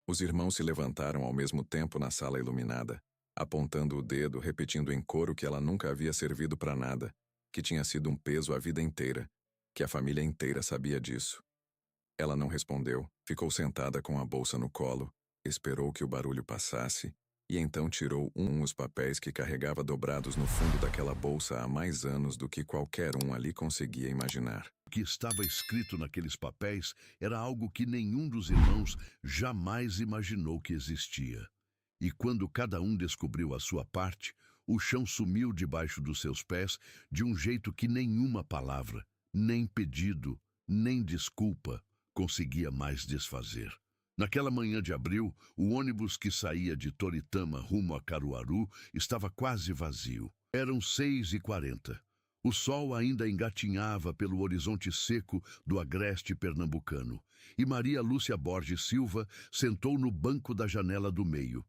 Os irmãos se levantaram ao mesmo tempo na sala iluminada, apontando o dedo, repetindo em coro que ela nunca havia servido para nada, que tinha sido um peso a vida inteira, que a família inteira sabia disso. Ela não respondeu, ficou sentada com a bolsa no colo, esperou que o barulho passasse e então tirou os papéis que carregava dobrados no fundo daquela bolsa há mais anos do que qualquer um ali conseguia imaginar. O que estava escrito naqueles papéis era algo que nenhum dos irmãos jamais imaginou que existia. E quando cada um descobriu a sua parte, o chão sumiu debaixo dos seus pés de um jeito que nenhuma palavra, nem pedido, nem desculpa conseguia mais desfazer. Naquela manhã de abril, o ônibus que saía de Toritama rumo a Caruaru estava quase vazio. Eram 6h40. O sol ainda engatinhava pelo horizonte seco do agreste pernambucano, e Maria Lúcia Borges Silva sentou no banco da janela do meio.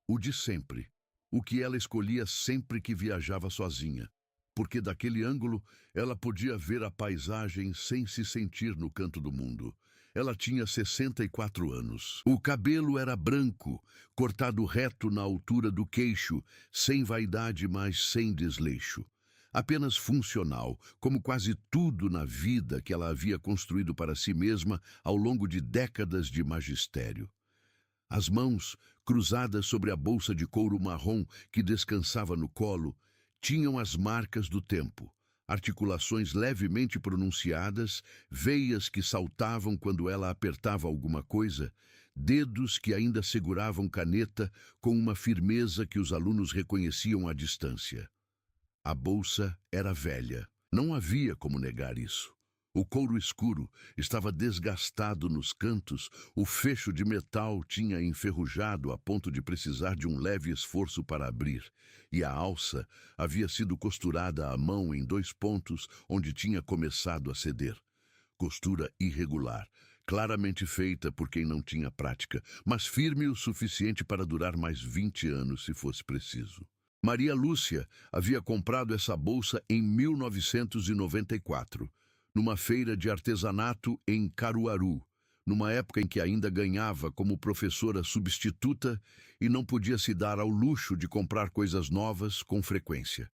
O de sempre, o que ela escolhia sempre que viajava sozinha, porque daquele ângulo ela podia ver a paisagem sem se sentir no canto do mundo. Ela tinha 64 anos. O cabelo era branco, cortado reto na altura do queixo, sem vaidade, mas sem desleixo. Apenas funcional, como quase tudo na vida que ela havia construído para si mesma ao longo de décadas de magistério. As mãos, cruzadas sobre a bolsa de couro marrom que descansava no colo, tinham as marcas do tempo. Articulações levemente pronunciadas, veias que saltavam quando ela apertava alguma coisa, dedos que ainda seguravam caneta com uma firmeza que os alunos reconheciam à distância. A bolsa era velha. Não havia como negar isso. O couro escuro estava desgastado nos cantos, o fecho de metal tinha enferrujado a ponto de precisar de um leve esforço para abrir, e a alça havia sido costurada à mão em 2 pontos onde tinha começado a ceder. Costura irregular, claramente feita por quem não tinha prática, mas firme o suficiente para durar mais 20 anos se fosse preciso. Maria Lúcia havia comprado essa bolsa em 1994. Numa feira de artesanato em Caruaru, numa época em que ainda ganhava como professora substituta e não podia se dar ao luxo de comprar coisas novas com frequência.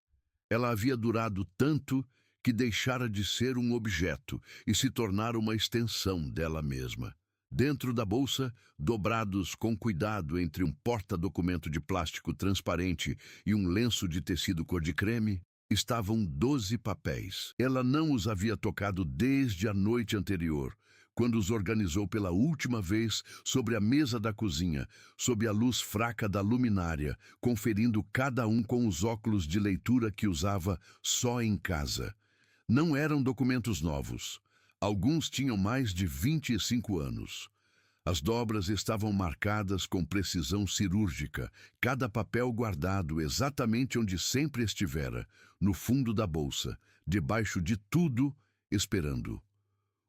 Ela havia durado tanto que deixara de ser um objeto e se tornara uma extensão dela mesma. Dentro da bolsa, dobrados com cuidado entre um porta-documento de plástico transparente e um lenço de tecido cor de creme, estavam 12 papéis. Ela não os havia tocado desde a noite anterior, quando os organizou pela última vez sobre a mesa da cozinha, sob a luz fraca da luminária, conferindo cada um com os óculos de leitura que usava só em casa. Não eram documentos novos. Alguns tinham mais de 25 anos. As dobras estavam marcadas com precisão cirúrgica, cada papel guardado exatamente onde sempre estivera, no fundo da bolsa, debaixo de tudo, esperando.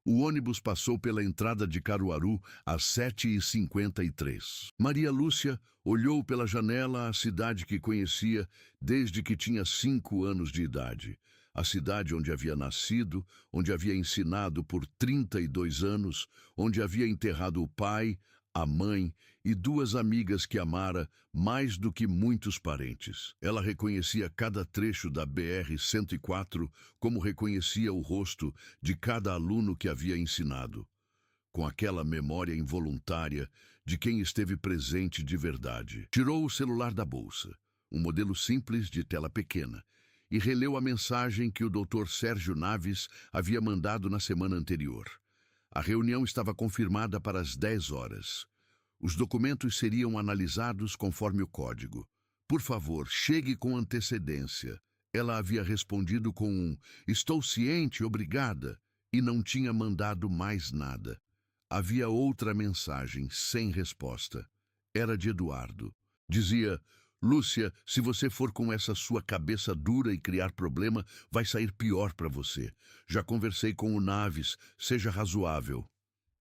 O ônibus passou pela entrada de Caruaru às 7h53. Maria Lúcia olhou pela janela a cidade que conhecia desde que tinha 5 anos de idade. A cidade onde havia nascido, onde havia ensinado por 32 anos, onde havia enterrado o pai, a mãe e 2 amigas que amara mais do que muitos parentes. Ela reconhecia cada trecho da BR-104 como reconhecia o rosto de cada aluno que havia ensinado, com aquela memória involuntária de quem esteve presente de verdade. Tirou o celular da bolsa, um modelo simples de tela pequena, e releu a mensagem que o Dr. Sérgio Naves havia mandado na semana anterior. A reunião estava confirmada para as 10 horas. Os documentos seriam analisados conforme o código. Por favor, chegue com antecedência. Ela havia respondido com um "Estou ciente, obrigada", e não tinha mandado mais nada. Havia outra mensagem, sem resposta. Era de Eduardo. Dizia: "Lúcia, se você for com essa sua cabeça dura e criar problema, vai sair pior para você. Já conversei com o Naves, seja razoável."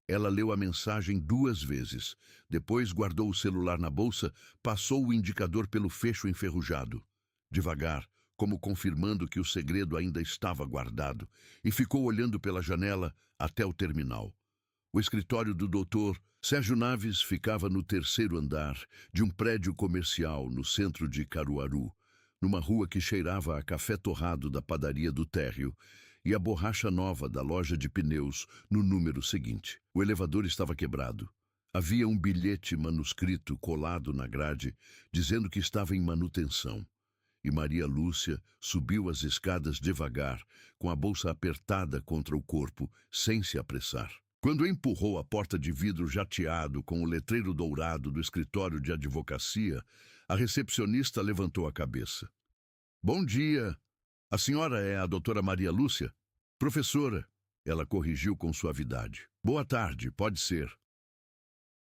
Ela leu a mensagem 2 vezes. Depois guardou o celular na bolsa, passou o indicador pelo fecho enferrujado. Devagar, como confirmando que o segredo ainda estava guardado, e ficou olhando pela janela até o terminal. O escritório do doutor Sérgio Naves ficava no terceiro andar de um prédio comercial no centro de Caruaru, numa rua que cheirava a café torrado da padaria do térreo e a borracha nova da loja de pneus no número seguinte. O elevador estava quebrado. Havia um bilhete manuscrito colado na grade dizendo que estava em manutenção. E Maria Lúcia subiu as escadas devagar, com a bolsa apertada contra o corpo, sem se apressar. Quando empurrou a porta de vidro jateado com o letreiro dourado do escritório de advocacia, a recepcionista levantou a cabeça. Bom dia. A senhora é a doutora Maria Lúcia? Professora, ela corrigiu com suavidade. Boa tarde, pode ser.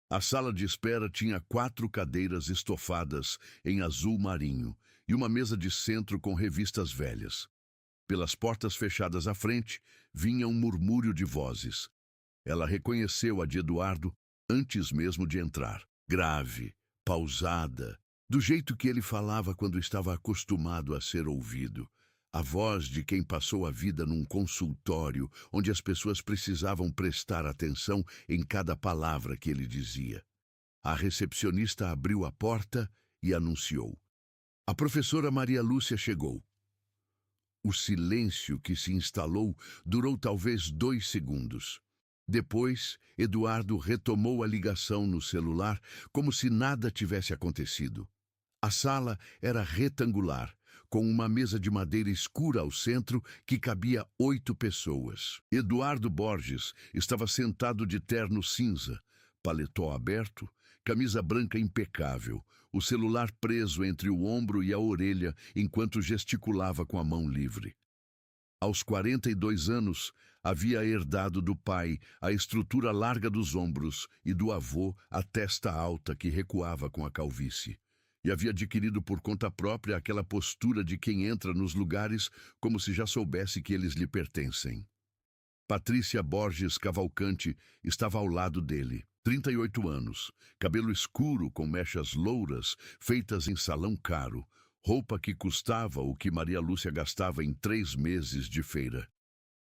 A sala de espera tinha 4 cadeiras estofadas em azul marinho e uma mesa de centro com revistas velhas. Pelas portas fechadas à frente, vinha um murmúrio de vozes. Ela reconheceu a de Eduardo antes mesmo de entrar. Grave, pausada, do jeito que ele falava quando estava acostumado a ser ouvido. A voz de quem passou a vida num consultório onde as pessoas precisavam prestar atenção em cada palavra que ele dizia. A recepcionista abriu a porta e anunciou. A professora Maria Lúcia chegou. O silêncio que se instalou durou talvez 2 segundos. Depois, Eduardo retomou a ligação no celular como se nada tivesse acontecido. A sala era retangular, com uma mesa de madeira escura ao centro que cabia 8 pessoas. Eduardo Borges estava sentado de terno cinza, paletó aberto, camisa branca impecável, o celular preso entre o ombro e a orelha enquanto gesticulava com a mão livre. Aos 42 anos, havia herdado do pai a estrutura larga dos ombros e do avô a testa alta que recuava com a calvície. E havia adquirido por conta própria aquela postura de quem entra nos lugares como se já soubesse que eles lhe pertencem. Patrícia Borges Cavalcante estava ao lado dele, 38 anos, cabelo escuro com mechas louras feitas em salão caro, roupa que custava o que Maria Lúcia gastava em 3 meses de feira.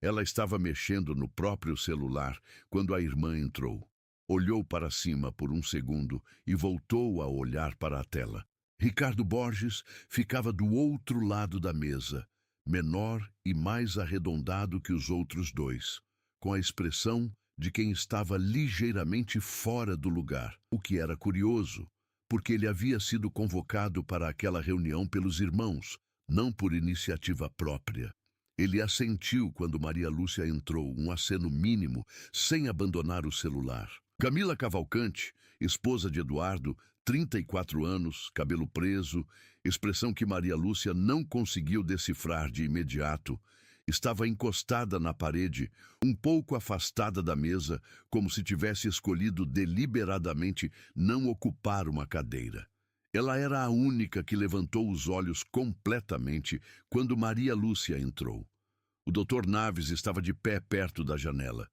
Ela estava mexendo no próprio celular quando a irmã entrou. Olhou para cima por um segundo e voltou a olhar para a tela. Ricardo Borges ficava do outro lado da mesa, menor e mais arredondado que os outros 2, com a expressão de quem estava ligeiramente fora do lugar, o que era curioso, porque ele havia sido convocado para aquela reunião pelos irmãos, não por iniciativa própria. Ele assentiu quando Maria Lúcia entrou, um aceno mínimo, sem abandonar o celular. Camila Cavalcante, esposa de Eduardo, 34 anos, cabelo preso, expressão que Maria Lúcia não conseguiu decifrar de imediato, estava encostada na parede, um pouco afastada da mesa, como se tivesse escolhido deliberadamente não ocupar uma cadeira. Ela era a única que levantou os olhos completamente quando Maria Lúcia entrou. O Dr. Naves estava de pé perto da janela.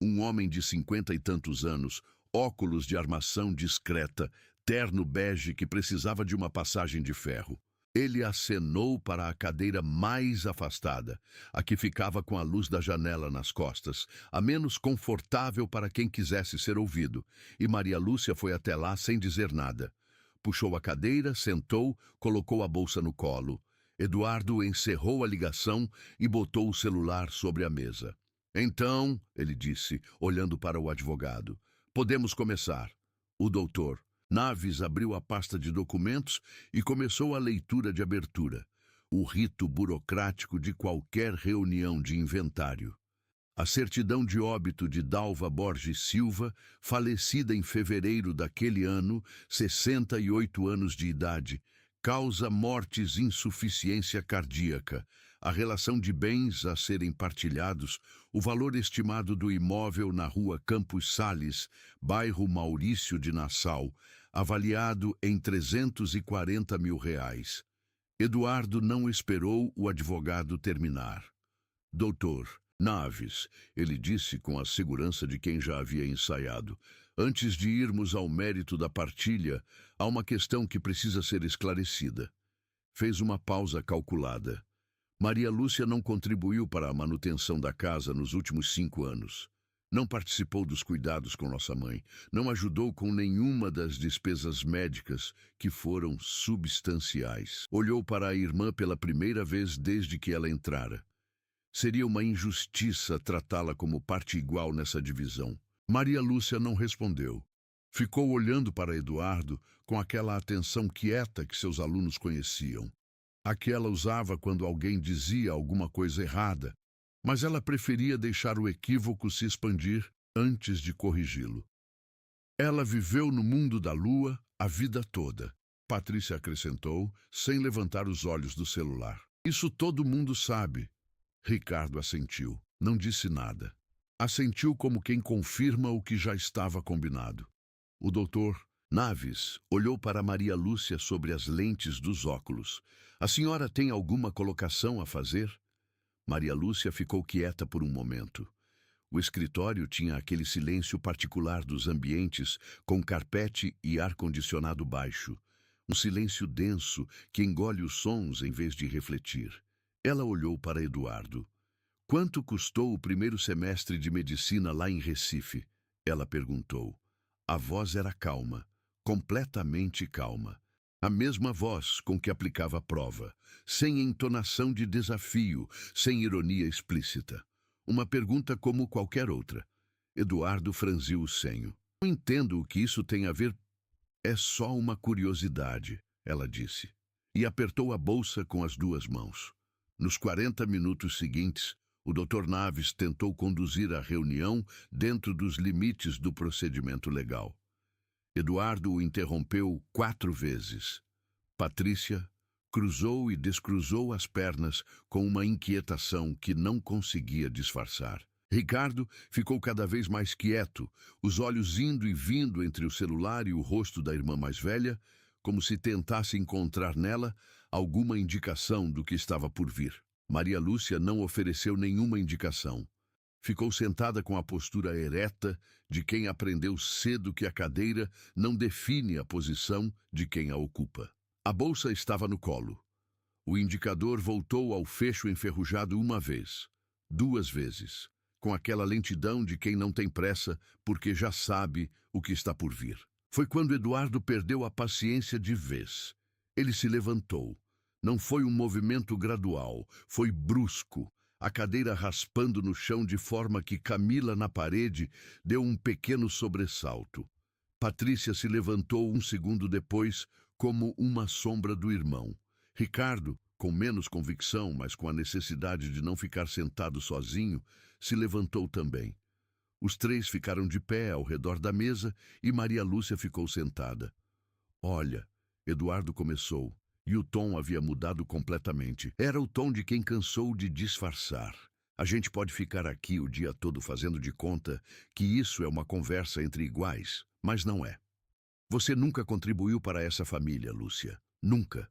Um homem de 50 e tantos anos, óculos de armação discreta, terno bege que precisava de uma passagem de ferro. Ele acenou para a cadeira mais afastada, a que ficava com a luz da janela nas costas, a menos confortável para quem quisesse ser ouvido, e Maria Lúcia foi até lá sem dizer nada. Puxou a cadeira, sentou, colocou a bolsa no colo. Eduardo encerrou a ligação e botou o celular sobre a mesa. Então, ele disse, olhando para o advogado, podemos começar. O doutor Naves abriu a pasta de documentos e começou a leitura de abertura, o rito burocrático de qualquer reunião de inventário. A certidão de óbito de Dalva Borges Silva, falecida em fevereiro daquele ano, 68 anos de idade, causa mortes insuficiência cardíaca, a relação de bens a serem partilhados, o valor estimado do imóvel na rua Campos Sales, bairro Maurício de Nassau, avaliado em R$340 mil. Eduardo não esperou o advogado terminar. Doutor Naves, ele disse com a segurança de quem já havia ensaiado, antes de irmos ao mérito da partilha, há uma questão que precisa ser esclarecida. Fez uma pausa calculada. Maria Lúcia não contribuiu para a manutenção da casa nos últimos 5 anos. Não participou dos cuidados com nossa mãe. Não ajudou com nenhuma das despesas médicas, que foram substanciais. Olhou para a irmã pela primeira vez desde que ela entrara. Seria uma injustiça tratá-la como parte igual nessa divisão. Maria Lúcia não respondeu. Ficou olhando para Eduardo com aquela atenção quieta que seus alunos conheciam. A que ela usava quando alguém dizia alguma coisa errada, mas ela preferia deixar o equívoco se expandir antes de corrigi-lo. Ela viveu no mundo da lua a vida toda, Patrícia acrescentou, sem levantar os olhos do celular. Isso todo mundo sabe. Ricardo assentiu. Não disse nada. Assentiu como quem confirma o que já estava combinado. O doutor Naves olhou para Maria Lúcia sobre as lentes dos óculos. A senhora tem alguma colocação a fazer? Maria Lúcia ficou quieta por um momento. O escritório tinha aquele silêncio particular dos ambientes, com carpete e ar-condicionado baixo. Um silêncio denso que engole os sons em vez de refletir. Ela olhou para Eduardo. Quanto custou o primeiro semestre de medicina lá em Recife? Ela perguntou. A voz era calma, completamente calma. A mesma voz com que aplicava a prova, sem entonação de desafio, sem ironia explícita. Uma pergunta como qualquer outra. Eduardo franziu o senho. Não entendo o que isso tem a ver. É só uma curiosidade, ela disse. E apertou a bolsa com as duas mãos. Nos 40 minutos seguintes, o Dr. Naves tentou conduzir a reunião dentro dos limites do procedimento legal. Eduardo o interrompeu 4 vezes. Patrícia cruzou e descruzou as pernas com uma inquietação que não conseguia disfarçar. Ricardo ficou cada vez mais quieto, os olhos indo e vindo entre o celular e o rosto da irmã mais velha, como se tentasse encontrar nela alguma indicação do que estava por vir. Maria Lúcia não ofereceu nenhuma indicação. Ficou sentada com a postura ereta de quem aprendeu cedo que a cadeira não define a posição de quem a ocupa. A bolsa estava no colo. O indicador voltou ao fecho enferrujado uma vez, 2 vezes, com aquela lentidão de quem não tem pressa porque já sabe o que está por vir. Foi quando Eduardo perdeu a paciência de vez. Ele se levantou. Não foi um movimento gradual, foi brusco. A cadeira raspando no chão de forma que Camila na parede deu um pequeno sobressalto. Patrícia se levantou 1 segundo depois, como uma sombra do irmão. Ricardo, com menos convicção, mas com a necessidade de não ficar sentado sozinho, se levantou também. Os 3 ficaram de pé ao redor da mesa e Maria Lúcia ficou sentada. Olha, Eduardo começou. E o tom havia mudado completamente. Era o tom de quem cansou de disfarçar. A gente pode ficar aqui o dia todo fazendo de conta que isso é uma conversa entre iguais, mas não é. Você nunca contribuiu para essa família, Lúcia. Nunca.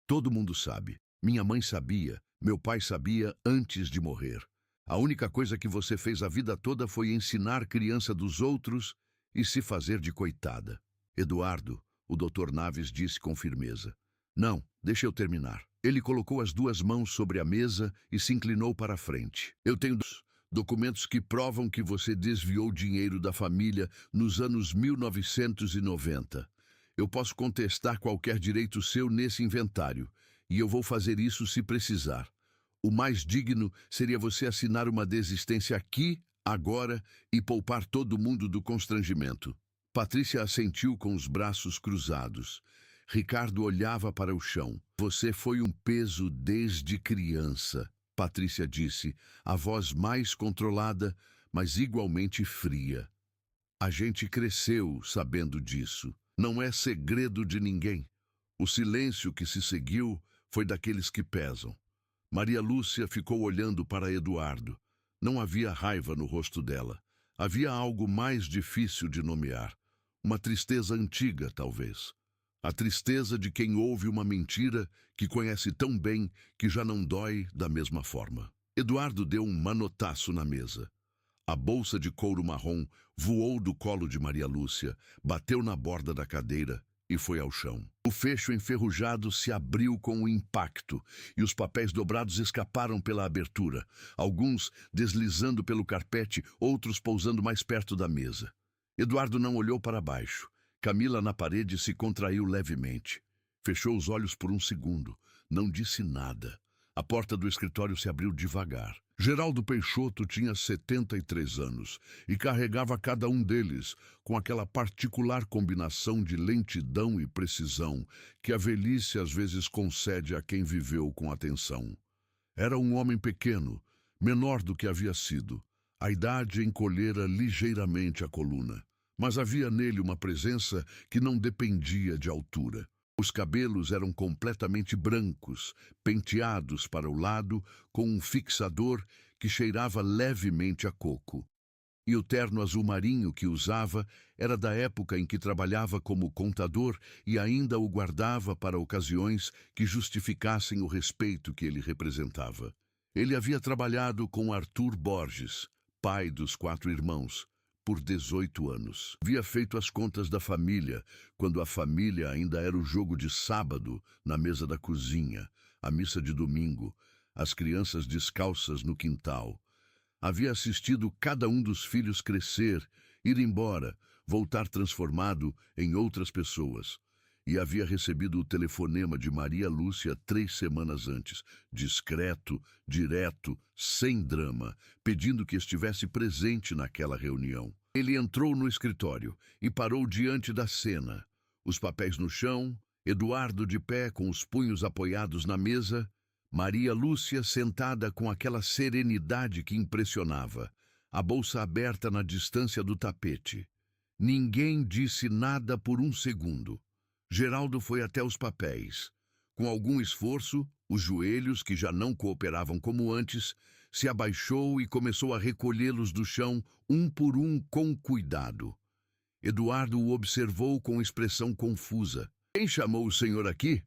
Todo mundo sabe. Minha mãe sabia, meu pai sabia antes de morrer. A única coisa que você fez a vida toda foi ensinar criança dos outros e se fazer de coitada. Eduardo, o Dr. Naves disse com firmeza. Não, deixa eu terminar. Ele colocou as 2 mãos sobre a mesa e se inclinou para a frente. Eu tenho documentos que provam que você desviou dinheiro da família nos anos 1990. Eu posso contestar qualquer direito seu nesse inventário, e eu vou fazer isso se precisar. O mais digno seria você assinar uma desistência aqui, agora, e poupar todo mundo do constrangimento. Patrícia assentiu com os braços cruzados. Ricardo olhava para o chão. Você foi um peso desde criança, Patrícia disse, a voz mais controlada, mas igualmente fria. A gente cresceu sabendo disso. Não é segredo de ninguém. O silêncio que se seguiu foi daqueles que pesam. Maria Lúcia ficou olhando para Eduardo. Não havia raiva no rosto dela. Havia algo mais difícil de nomear. Uma tristeza antiga, talvez. A tristeza de quem ouve uma mentira que conhece tão bem que já não dói da mesma forma. Eduardo deu um manotaço na mesa. A bolsa de couro marrom voou do colo de Maria Lúcia, bateu na borda da cadeira e foi ao chão. O fecho enferrujado se abriu com o impacto e os papéis dobrados escaparam pela abertura, alguns deslizando pelo carpete, outros pousando mais perto da mesa. Eduardo não olhou para baixo. Camila na parede se contraiu levemente. Fechou os olhos por um segundo. Não disse nada. A porta do escritório se abriu devagar. Geraldo Peixoto tinha 73 anos e carregava cada um deles com aquela particular combinação de lentidão e precisão que a velhice às vezes concede a quem viveu com atenção. Era um homem pequeno, menor do que havia sido. A idade encolhera ligeiramente a coluna, mas havia nele uma presença que não dependia de altura. Os cabelos eram completamente brancos, penteados para o lado com um fixador que cheirava levemente a coco. E o terno azul marinho que usava era da época em que trabalhava como contador e ainda o guardava para ocasiões que justificassem o respeito que ele representava. Ele havia trabalhado com Arthur Borges, pai dos 4 irmãos, por 18 anos. Havia feito as contas da família, quando a família ainda era o jogo de sábado na mesa da cozinha, a missa de domingo, as crianças descalças no quintal. Havia assistido cada um dos filhos crescer, ir embora, voltar transformado em outras pessoas. E havia recebido o telefonema de Maria Lúcia 3 semanas antes, discreto, direto, sem drama, pedindo que estivesse presente naquela reunião. Ele entrou no escritório e parou diante da cena. Os papéis no chão, Eduardo de pé com os punhos apoiados na mesa, Maria Lúcia sentada com aquela serenidade que impressionava, a bolsa aberta na distância do tapete. Ninguém disse nada por um segundo. Geraldo foi até os papéis. Com algum esforço, os joelhos, que já não cooperavam como antes, se abaixou e começou a recolhê-los do chão, um por um, com cuidado. Eduardo o observou com expressão confusa. "Quem chamou o senhor aqui?"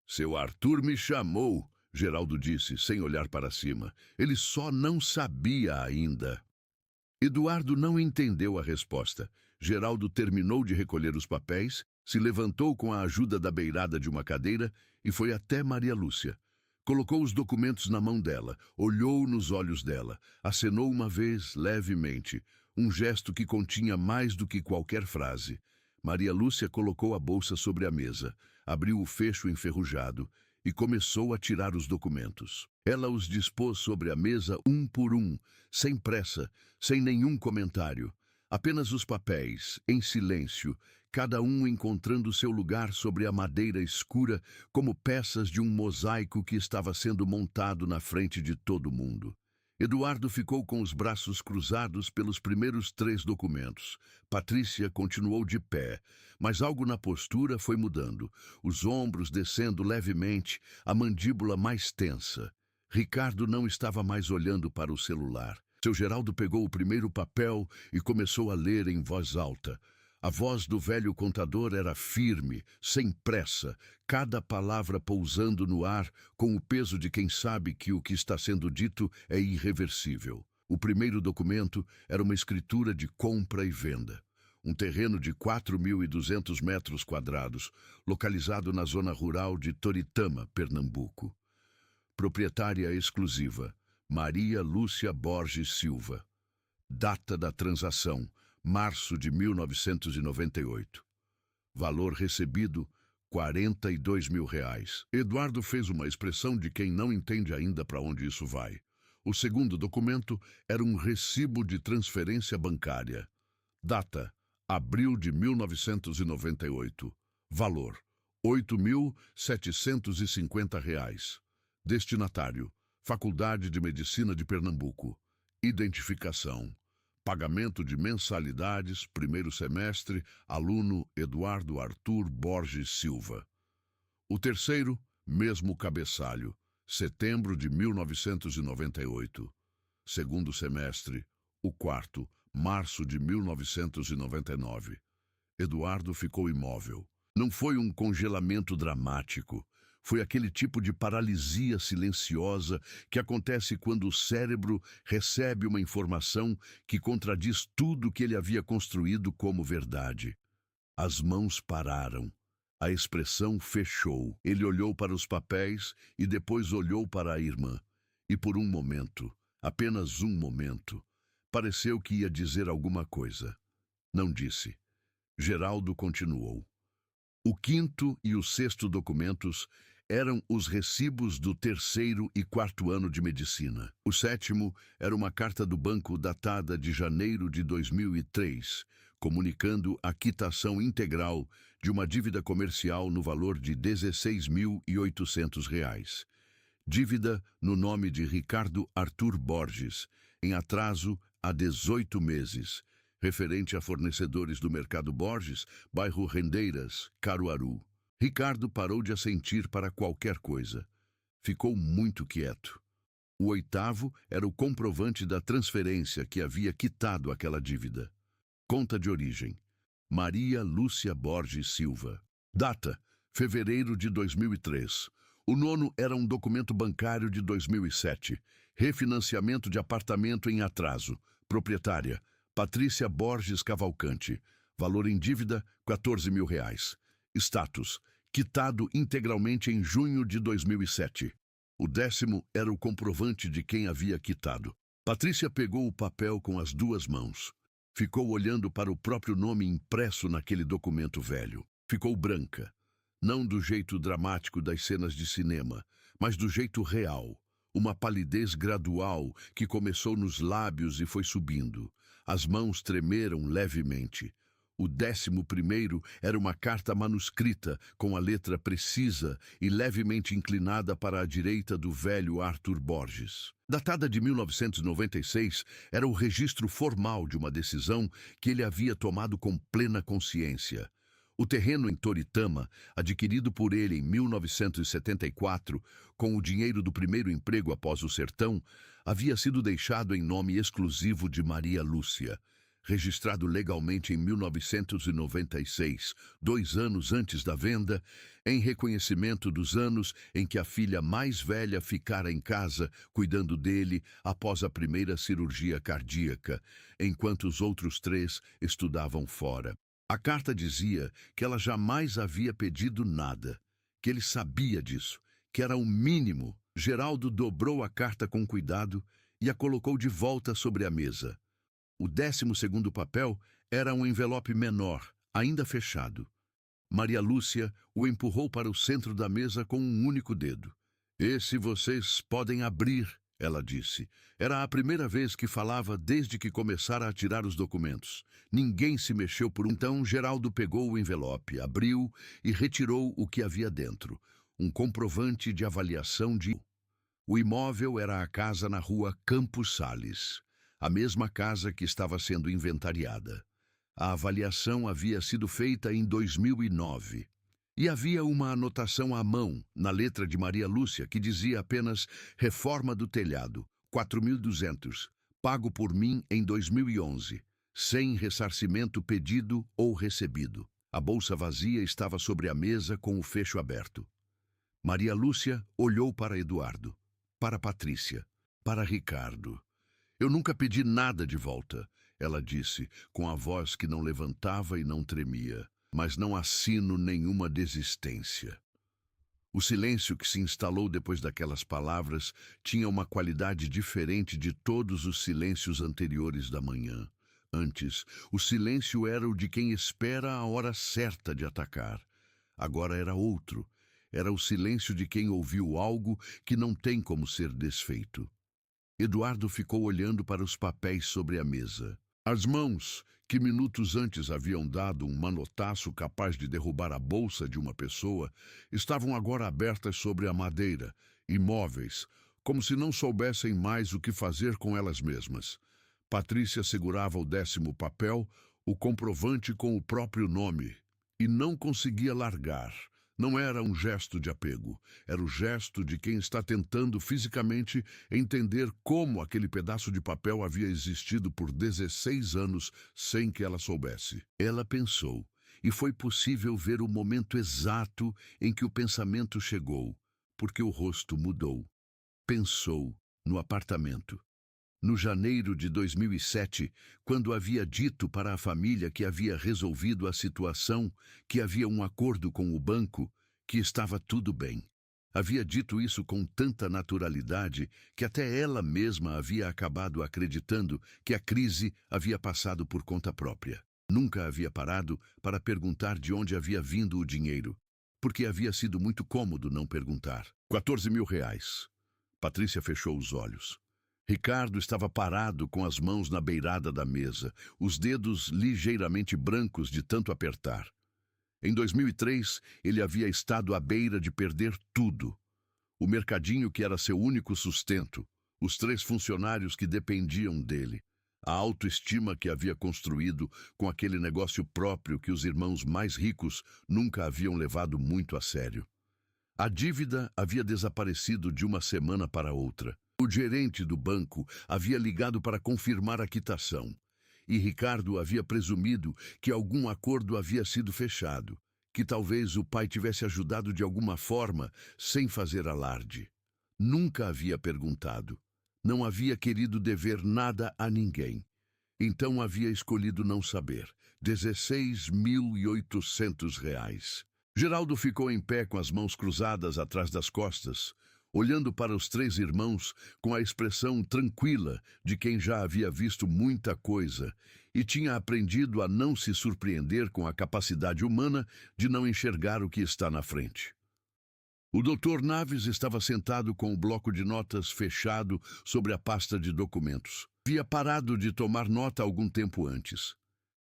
"Seu Arthur me chamou", Geraldo disse, sem olhar para cima. Ele só não sabia ainda. Eduardo não entendeu a resposta. Geraldo terminou de recolher os papéis, se levantou com a ajuda da beirada de uma cadeira e foi até Maria Lúcia. Colocou os documentos na mão dela, olhou nos olhos dela, acenou uma vez, levemente, um gesto que continha mais do que qualquer frase. Maria Lúcia colocou a bolsa sobre a mesa, abriu o fecho enferrujado e começou a tirar os documentos. Ela os dispôs sobre a mesa um por um, sem pressa, sem nenhum comentário. Apenas os papéis, em silêncio, cada um encontrando seu lugar sobre a madeira escura como peças de um mosaico que estava sendo montado na frente de todo mundo. Eduardo ficou com os braços cruzados pelos primeiros 3 documentos. Patrícia continuou de pé, mas algo na postura foi mudando, os ombros descendo levemente, a mandíbula mais tensa. Ricardo não estava mais olhando para o celular. Seu Geraldo pegou o primeiro papel e começou a ler em voz alta. A voz do velho contador era firme, sem pressa, cada palavra pousando no ar com o peso de quem sabe que o que está sendo dito é irreversível. O primeiro documento era uma escritura de compra e venda. Um terreno de 4.200 metros quadrados, localizado na zona rural de Toritama, Pernambuco. Proprietária exclusiva, Maria Lúcia Borges Silva. Data da transação, março de 1998. Valor recebido, R$42 mil. Eduardo fez uma expressão de quem não entende ainda para onde isso vai. O segundo documento era um recibo de transferência bancária. Data, abril de 1998. Valor, R$8.750. Destinatário, Faculdade de Medicina de Pernambuco. Identificação. Pagamento de mensalidades, primeiro semestre, aluno Eduardo Arthur Borges Silva. O terceiro, mesmo cabeçalho, setembro de 1998. Segundo semestre, o quarto, março de 1999. Eduardo ficou imóvel. Não foi um congelamento dramático. Foi aquele tipo de paralisia silenciosa que acontece quando o cérebro recebe uma informação que contradiz tudo que ele havia construído como verdade. As mãos pararam. A expressão fechou. Ele olhou para os papéis e depois olhou para a irmã. E por um momento, apenas um momento, pareceu que ia dizer alguma coisa. Não disse. Geraldo continuou. O quinto e o sexto documentos eram os recibos do terceiro e quarto ano de medicina. O sétimo era uma carta do banco datada de janeiro de 2003, comunicando a quitação integral de uma dívida comercial no valor de R$ 16.800. Dívida no nome de Ricardo Arthur Borges, em atraso há 18 meses, referente a fornecedores do Mercado Borges, bairro Rendeiras, Caruaru. Ricardo parou de assentir para qualquer coisa. Ficou muito quieto. O oitavo era o comprovante da transferência que havia quitado aquela dívida. Conta de origem: Maria Lúcia Borges Silva. Data: fevereiro de 2003. O nono era um documento bancário de 2007. Refinanciamento de apartamento em atraso. Proprietária: Patrícia Borges Cavalcante. Valor em dívida: R$ 14.000. Status: quitado integralmente em junho de 2007. O décimo era o comprovante de quem havia quitado. Patrícia pegou o papel com as duas mãos. Ficou olhando para o próprio nome impresso naquele documento velho. Ficou branca. Não do jeito dramático das cenas de cinema, mas do jeito real. Uma palidez gradual que começou nos lábios e foi subindo. As mãos tremeram levemente. O 11º era uma carta manuscrita, com a letra precisa e levemente inclinada para a direita do velho Arthur Borges. Datada de 1996, era o registro formal de uma decisão que ele havia tomado com plena consciência. O terreno em Toritama, adquirido por ele em 1974, com o dinheiro do primeiro emprego após o sertão, havia sido deixado em nome exclusivo de Maria Lúcia. Registrado legalmente em 1996, 2 anos antes da venda, em reconhecimento dos anos em que a filha mais velha ficara em casa cuidando dele após a primeira cirurgia cardíaca, enquanto os outros 3 estudavam fora. A carta dizia que ela jamais havia pedido nada, que ele sabia disso, que era o mínimo. Geraldo dobrou a carta com cuidado e a colocou de volta sobre a mesa. O 12º papel era um envelope menor, ainda fechado. Maria Lúcia o empurrou para o centro da mesa com um único dedo. "Esse vocês podem abrir", ela disse. Era a primeira vez que falava desde que começara a tirar os documentos. Ninguém se mexeu por um... Então Geraldo pegou o envelope, abriu e retirou o que havia dentro. Um comprovante de avaliação de... O imóvel era a casa na rua Campos Sales. A mesma casa que estava sendo inventariada. A avaliação havia sido feita em 2009. E havia uma anotação à mão, na letra de Maria Lúcia, que dizia apenas reforma do telhado, 4.200, pago por mim em 2011, sem ressarcimento pedido ou recebido. A bolsa vazia estava sobre a mesa com o fecho aberto. Maria Lúcia olhou para Eduardo, para Patrícia, para Ricardo. "Eu nunca pedi nada de volta", ela disse, com a voz que não levantava e não tremia. "Mas não assino nenhuma desistência." O silêncio que se instalou depois daquelas palavras tinha uma qualidade diferente de todos os silêncios anteriores da manhã. Antes, o silêncio era o de quem espera a hora certa de atacar. Agora era outro. Era o silêncio de quem ouviu algo que não tem como ser desfeito. Eduardo ficou olhando para os papéis sobre a mesa. As mãos, que minutos antes haviam dado um manotaço capaz de derrubar a bolsa de uma pessoa, estavam agora abertas sobre a madeira, imóveis, como se não soubessem mais o que fazer com elas mesmas. Patrícia segurava o 10º papel, o comprovante com o próprio nome, e não conseguia largar. Não era um gesto de apego, era o gesto de quem está tentando fisicamente entender como aquele pedaço de papel havia existido por 16 anos sem que ela soubesse. Ela pensou, e foi possível ver o momento exato em que o pensamento chegou, porque o rosto mudou. Pensou no apartamento. No janeiro de 2007, quando havia dito para a família que havia resolvido a situação, que havia um acordo com o banco, que estava tudo bem. Havia dito isso com tanta naturalidade que até ela mesma havia acabado acreditando que a crise havia passado por conta própria. Nunca havia parado para perguntar de onde havia vindo o dinheiro, porque havia sido muito cômodo não perguntar. 14 mil reais. Patrícia fechou os olhos. Ricardo estava parado com as mãos na beirada da mesa, os dedos ligeiramente brancos de tanto apertar. Em 2003, ele havia estado à beira de perder tudo. O mercadinho que era seu único sustento, os 3 funcionários que dependiam dele, a autoestima que havia construído com aquele negócio próprio que os irmãos mais ricos nunca haviam levado muito a sério. A dívida havia desaparecido de uma semana para outra. O gerente do banco havia ligado para confirmar a quitação, e Ricardo havia presumido que algum acordo havia sido fechado, que talvez o pai tivesse ajudado de alguma forma, sem fazer alarde. Nunca havia perguntado. Não havia querido dever nada a ninguém. Então havia escolhido não saber. 16.800 reais. Geraldo ficou em pé com as mãos cruzadas atrás das costas, olhando para os 3 irmãos com a expressão tranquila de quem já havia visto muita coisa e tinha aprendido a não se surpreender com a capacidade humana de não enxergar o que está na frente. O Dr. Naves estava sentado com o bloco de notas fechado sobre a pasta de documentos. Havia parado de tomar nota algum tempo antes.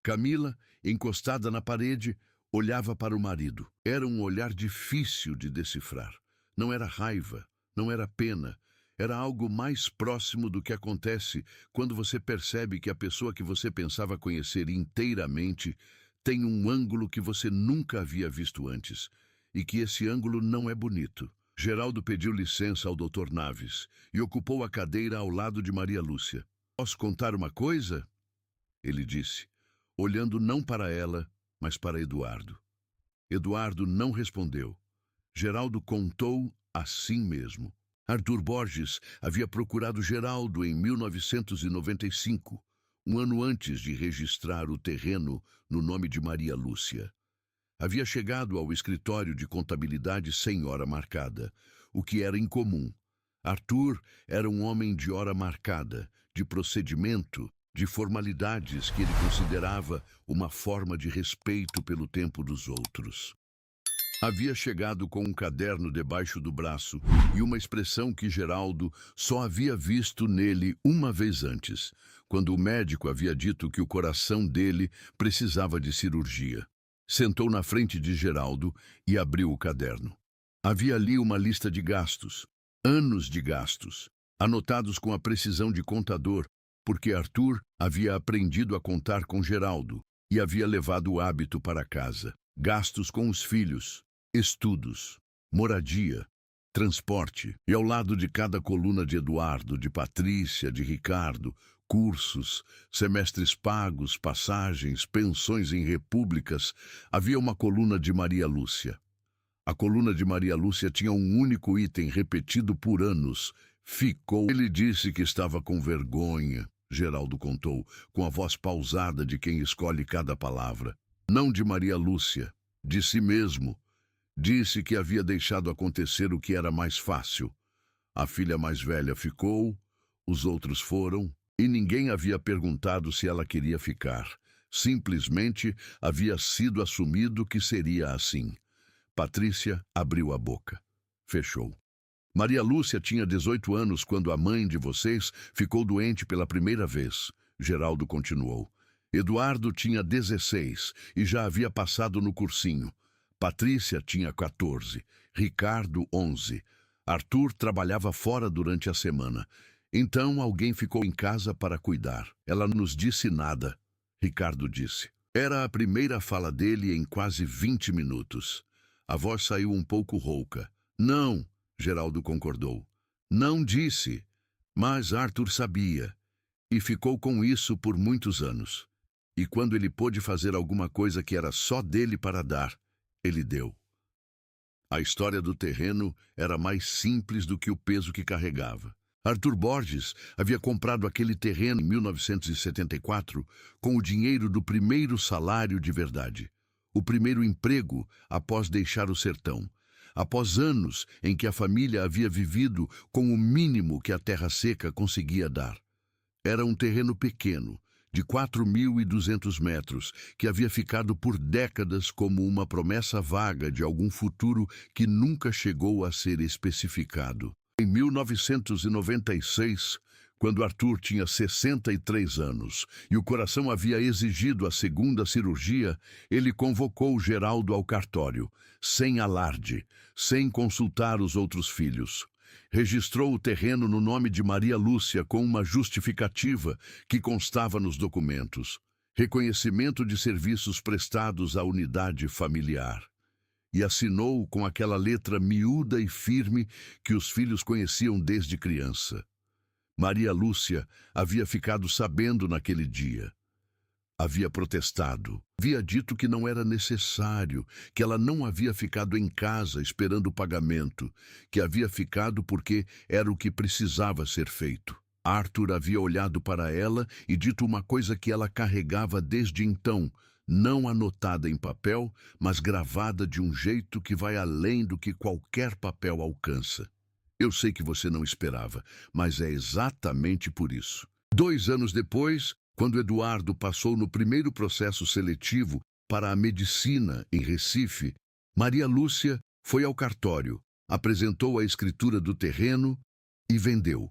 Camila, encostada na parede, olhava para o marido. Era um olhar difícil de decifrar. Não era raiva, não era pena, era algo mais próximo do que acontece quando você percebe que a pessoa que você pensava conhecer inteiramente tem um ângulo que você nunca havia visto antes, e que esse ângulo não é bonito. Geraldo pediu licença ao Dr. Naves e ocupou a cadeira ao lado de Maria Lúcia. "Posso contar uma coisa?" ele disse, olhando não para ela, mas para Eduardo. Eduardo não respondeu. Geraldo contou assim mesmo. Arthur Borges havia procurado Geraldo em 1995, um ano antes de registrar o terreno no nome de Maria Lúcia. Havia chegado ao escritório de contabilidade sem hora marcada, o que era incomum. Arthur era um homem de hora marcada, de procedimento, de formalidades que ele considerava uma forma de respeito pelo tempo dos outros. Havia chegado com um caderno debaixo do braço e uma expressão que Geraldo só havia visto nele uma vez antes, quando o médico havia dito que o coração dele precisava de cirurgia. Sentou na frente de Geraldo e abriu o caderno. Havia ali uma lista de gastos, anos de gastos, anotados com a precisão de contador, porque Arthur havia aprendido a contar com Geraldo e havia levado o hábito para casa. Gastos com os filhos, estudos, moradia, transporte, e ao lado de cada coluna de Eduardo, de Patrícia, de Ricardo, cursos, semestres pagos, passagens, pensões em repúblicas, havia uma coluna de Maria Lúcia. A coluna de Maria Lúcia tinha um único item repetido por anos. Ficou. Ele disse que estava com vergonha, Geraldo contou, com a voz pausada de quem escolhe cada palavra. Não de Maria Lúcia, de si mesmo. Disse que havia deixado acontecer o que era mais fácil. A filha mais velha ficou, os outros foram, e ninguém havia perguntado se ela queria ficar. Simplesmente havia sido assumido que seria assim. Patrícia abriu a boca. Fechou. Maria Lúcia tinha 18 anos quando a mãe de vocês ficou doente pela primeira vez, Geraldo continuou. Eduardo tinha 16 e já havia passado no cursinho. Patrícia tinha 14, Ricardo 11. Arthur trabalhava fora durante a semana. Então alguém ficou em casa para cuidar. Ela não nos disse nada, Ricardo disse. Era a primeira fala dele em quase 20 minutos. A voz saiu um pouco rouca. Não, Geraldo concordou. Não disse, mas Arthur sabia. E ficou com isso por muitos anos. E quando ele pôde fazer alguma coisa que era só dele para dar, ele deu. A história do terreno era mais simples do que o peso que carregava. Arthur Borges havia comprado aquele terreno em 1974 com o dinheiro do primeiro salário de verdade, o primeiro emprego após deixar o sertão, após anos em que a família havia vivido com o mínimo que a terra seca conseguia dar. Era um terreno pequeno, de 4.200 metros, que havia ficado por décadas como uma promessa vaga de algum futuro que nunca chegou a ser especificado. Em 1996, quando Arthur tinha 63 anos e o coração havia exigido a segunda cirurgia, ele convocou Geraldo ao cartório, sem alarde, sem consultar os outros filhos. Registrou o terreno no nome de Maria Lúcia com uma justificativa que constava nos documentos: reconhecimento de serviços prestados à unidade familiar. E assinou com aquela letra miúda e firme que os filhos conheciam desde criança. Maria Lúcia havia ficado sabendo naquele dia. Havia protestado, havia dito que não era necessário, que ela não havia ficado em casa esperando o pagamento, que havia ficado porque era o que precisava ser feito. Arthur havia olhado para ela e dito uma coisa que ela carregava desde então, não anotada em papel, mas gravada de um jeito que vai além do que qualquer papel alcança. Eu sei que você não esperava, mas é exatamente por isso. 2 anos depois, quando Eduardo passou no primeiro processo seletivo para a medicina em Recife, Maria Lúcia foi ao cartório, apresentou a escritura do terreno e vendeu.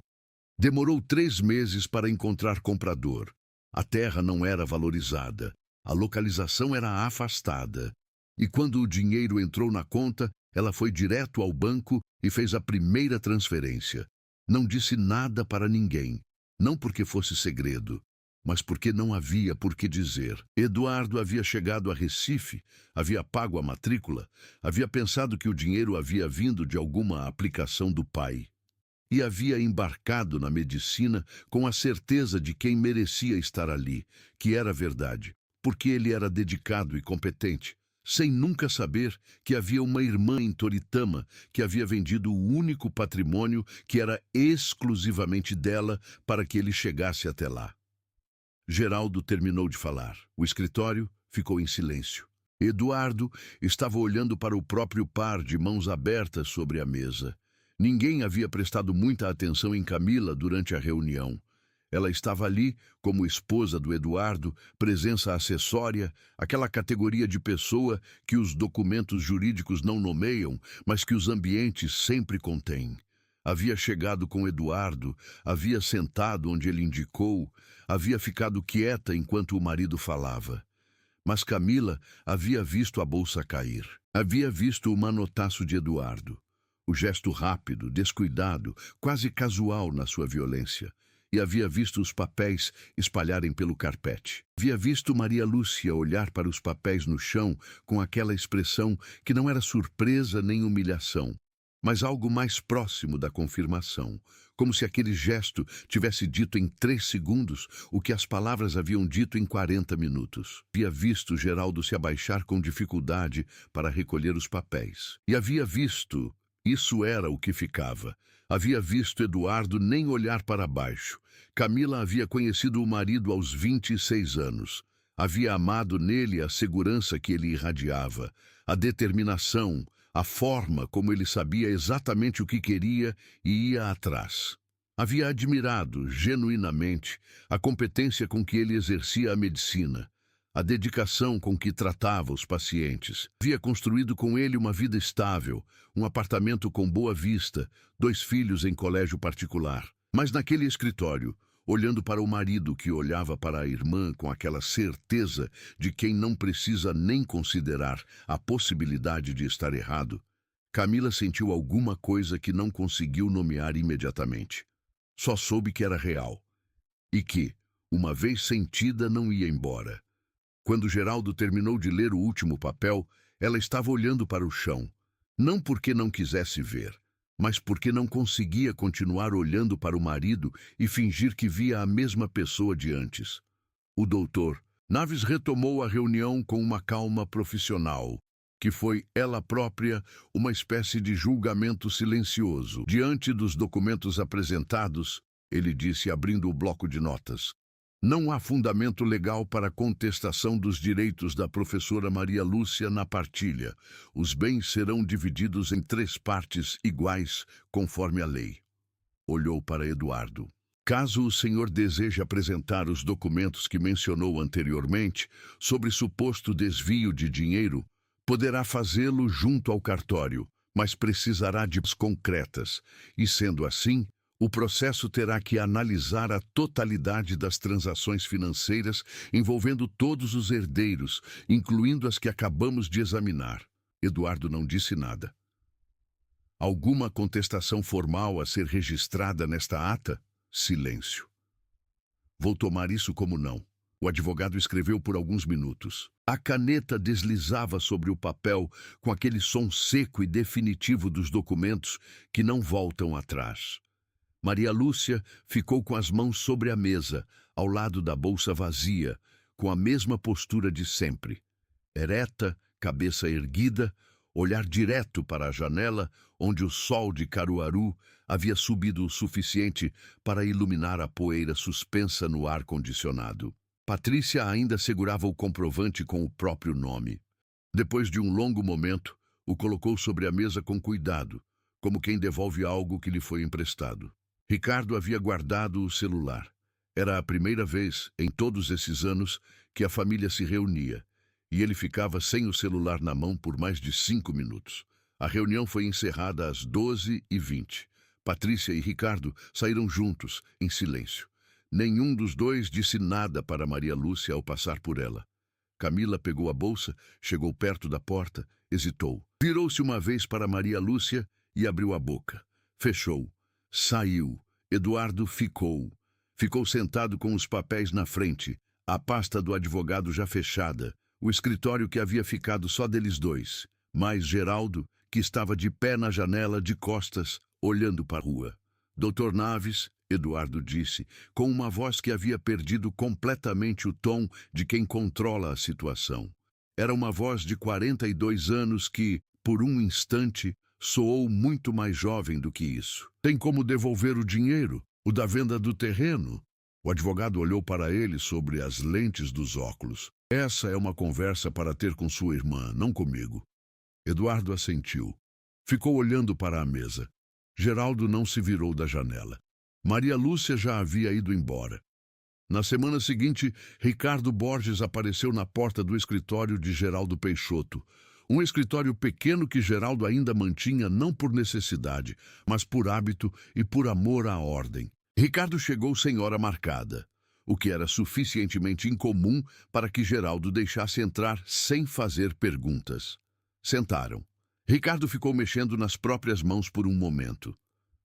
Demorou 3 meses para encontrar comprador. A terra não era valorizada. A localização era afastada. E quando o dinheiro entrou na conta, ela foi direto ao banco e fez a primeira transferência. Não disse nada para ninguém, não porque fosse segredo, mas porque não havia por que dizer. Eduardo havia chegado a Recife, havia pago a matrícula, havia pensado que o dinheiro havia vindo de alguma aplicação do pai. E havia embarcado na medicina com a certeza de quem merecia estar ali, que era verdade, porque ele era dedicado e competente, sem nunca saber que havia uma irmã em Toritama que havia vendido o único patrimônio que era exclusivamente dela para que ele chegasse até lá. Geraldo terminou de falar. O escritório ficou em silêncio. Eduardo estava olhando para o próprio par de mãos abertas sobre a mesa. Ninguém havia prestado muita atenção em Camila durante a reunião. Ela estava ali como esposa do Eduardo, presença acessória, aquela categoria de pessoa que os documentos jurídicos não nomeiam, mas que os ambientes sempre contêm. Havia chegado com Eduardo, havia sentado onde ele indicou, havia ficado quieta enquanto o marido falava. Mas Camila havia visto a bolsa cair. Havia visto o manotaço de Eduardo. O gesto rápido, descuidado, quase casual na sua violência. E havia visto os papéis espalharem pelo carpete. Havia visto Maria Lúcia olhar para os papéis no chão com aquela expressão que não era surpresa nem humilhação, mas algo mais próximo da confirmação, como se aquele gesto tivesse dito em 3 segundos o que as palavras haviam dito em 40 minutos. Havia visto Geraldo se abaixar com dificuldade para recolher os papéis. E havia visto, isso era o que ficava. Havia visto Eduardo nem olhar para baixo. Camila havia conhecido o marido aos 26 anos. Havia amado nele a segurança que ele irradiava, a determinação, a forma como ele sabia exatamente o que queria e ia atrás. Havia admirado, genuinamente, a competência com que ele exercia a medicina, a dedicação com que tratava os pacientes. Havia construído com ele uma vida estável, um apartamento com boa vista, 2 filhos em colégio particular. Mas naquele escritório, olhando para o marido que olhava para a irmã com aquela certeza de quem não precisa nem considerar a possibilidade de estar errado, Camila sentiu alguma coisa que não conseguiu nomear imediatamente. Só soube que era real e que, uma vez sentida, não ia embora. Quando Geraldo terminou de ler o último papel, ela estava olhando para o chão, não porque não quisesse ver, mas porque não conseguia continuar olhando para o marido e fingir que via a mesma pessoa de antes. O doutor Naves retomou a reunião com uma calma profissional. que foi ela própria uma espécie de julgamento silencioso. Diante dos documentos apresentados, ele disse, abrindo o bloco de notas: não há fundamento legal para a contestação dos direitos da professora Maria Lúcia na partilha. Os bens serão divididos em 3 partes iguais, conforme a lei. Olhou para Eduardo. Caso o senhor deseje apresentar os documentos que mencionou anteriormente sobre suposto desvio de dinheiro, poderá fazê-lo junto ao cartório, mas precisará de provas concretas, e sendo assim, o processo terá que analisar a totalidade das transações financeiras envolvendo todos os herdeiros, incluindo as que acabamos de examinar. Eduardo não disse nada. Alguma contestação formal a ser registrada nesta ata? Silêncio. Vou tomar isso como não. O advogado escreveu por alguns minutos. A caneta deslizava sobre o papel com aquele som seco e definitivo dos documentos que não voltam atrás. Maria Lúcia ficou com as mãos sobre a mesa, ao lado da bolsa vazia, com a mesma postura de sempre. Ereta, cabeça erguida, olhar direto para a janela, onde o sol de Caruaru havia subido o suficiente para iluminar a poeira suspensa no ar-condicionado. Patrícia ainda segurava o comprovante com o próprio nome. Depois de um longo momento, o colocou sobre a mesa com cuidado, como quem devolve algo que lhe foi emprestado. Ricardo havia guardado o celular. Era a primeira vez, em todos esses anos, que a família se reunia, e ele ficava sem o celular na mão por mais de 5 minutos. A reunião foi encerrada às 12h20. Patrícia e Ricardo saíram juntos, em silêncio. Nenhum dos dois disse nada para Maria Lúcia ao passar por ela. Camila pegou a bolsa, chegou perto da porta, hesitou. Virou-se uma vez para Maria Lúcia e abriu a boca. Fechou. Saiu. Eduardo ficou. Ficou sentado com os papéis na frente, a pasta do advogado já fechada, o escritório que havia ficado só deles dois, mais Geraldo, que estava de pé na janela, de costas, olhando para a rua. Doutor Naves, Eduardo disse, com uma voz que havia perdido completamente o tom de quem controla a situação. Era uma voz de 42 anos que, por um instante, soou muito mais jovem do que isso. Tem como devolver o dinheiro, o da venda do terreno? O advogado olhou para ele sobre as lentes dos óculos. Essa é uma conversa para ter com sua irmã, não comigo. Eduardo assentiu. Ficou olhando para a mesa. Geraldo não se virou da janela. Maria Lúcia já havia ido embora. Na semana seguinte, Ricardo Borges apareceu na porta do escritório de Geraldo Peixoto. Um escritório pequeno que Geraldo ainda mantinha não por necessidade, mas por hábito e por amor à ordem. Ricardo chegou sem hora marcada, o que era suficientemente incomum para que Geraldo deixasse entrar sem fazer perguntas. Sentaram. Ricardo ficou mexendo nas próprias mãos por um momento.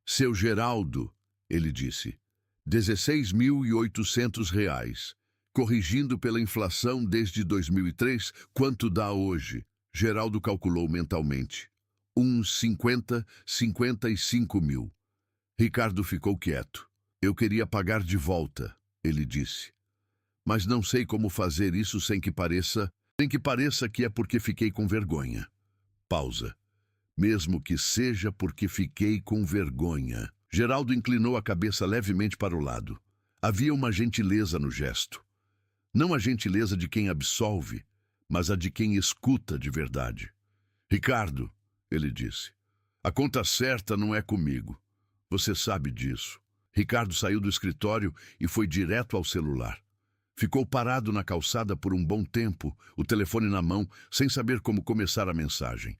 Seu Geraldo, ele disse, R$16.800, corrigindo pela inflação desde 2003, quanto dá hoje? Geraldo calculou mentalmente. Uns 55 mil. Ricardo ficou quieto. Eu queria pagar de volta, ele disse. Mas não sei como fazer isso sem que pareça que é porque fiquei com vergonha. Pausa. Mesmo que seja porque fiquei com vergonha. Geraldo inclinou a cabeça levemente para o lado. Havia uma gentileza no gesto. Não a gentileza de quem absolve, mas a de quem escuta de verdade. Ricardo, ele disse, a conta certa não é comigo. Você sabe disso. Ricardo saiu do escritório e foi direto ao celular. Ficou parado na calçada por um bom tempo, o telefone na mão, sem saber como começar a mensagem.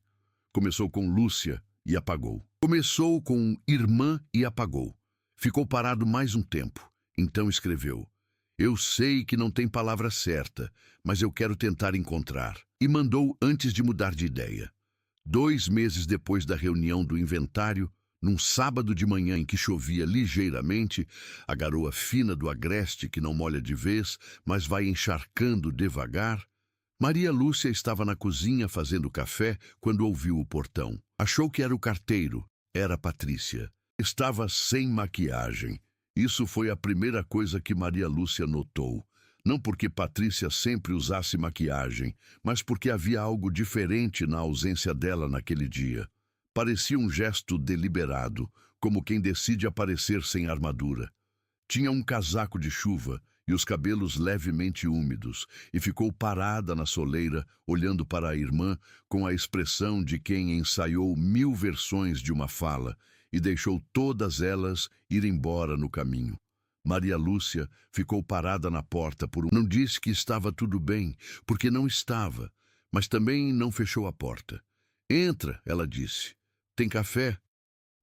Começou com Lúcia e apagou. Começou com irmã e apagou. Ficou parado mais um tempo. Então escreveu. Eu sei que não tem palavra certa, mas eu quero tentar encontrar. E mandou antes de mudar de ideia. 2 meses depois da reunião do inventário, num sábado de manhã em que chovia ligeiramente, a garoa fina do agreste que não molha de vez, mas vai encharcando devagar, Maria Lúcia estava na cozinha fazendo café quando ouviu o portão. Achou que era o carteiro. Era Patrícia. Estava sem maquiagem. Isso foi a primeira coisa que Maria Lúcia notou. Não porque Patrícia sempre usasse maquiagem, mas porque havia algo diferente na ausência dela naquele dia. Parecia um gesto deliberado, como quem decide aparecer sem armadura. Tinha um casaco de chuva e os cabelos levemente úmidos, e ficou parada na soleira, olhando para a irmã com a expressão de quem ensaiou 1000 versões de uma fala e deixou todas elas ir embora no caminho. Maria Lúcia ficou parada na porta por um... Não disse que estava tudo bem, porque não estava, mas também não fechou a porta. Entra, ela disse. Tem café?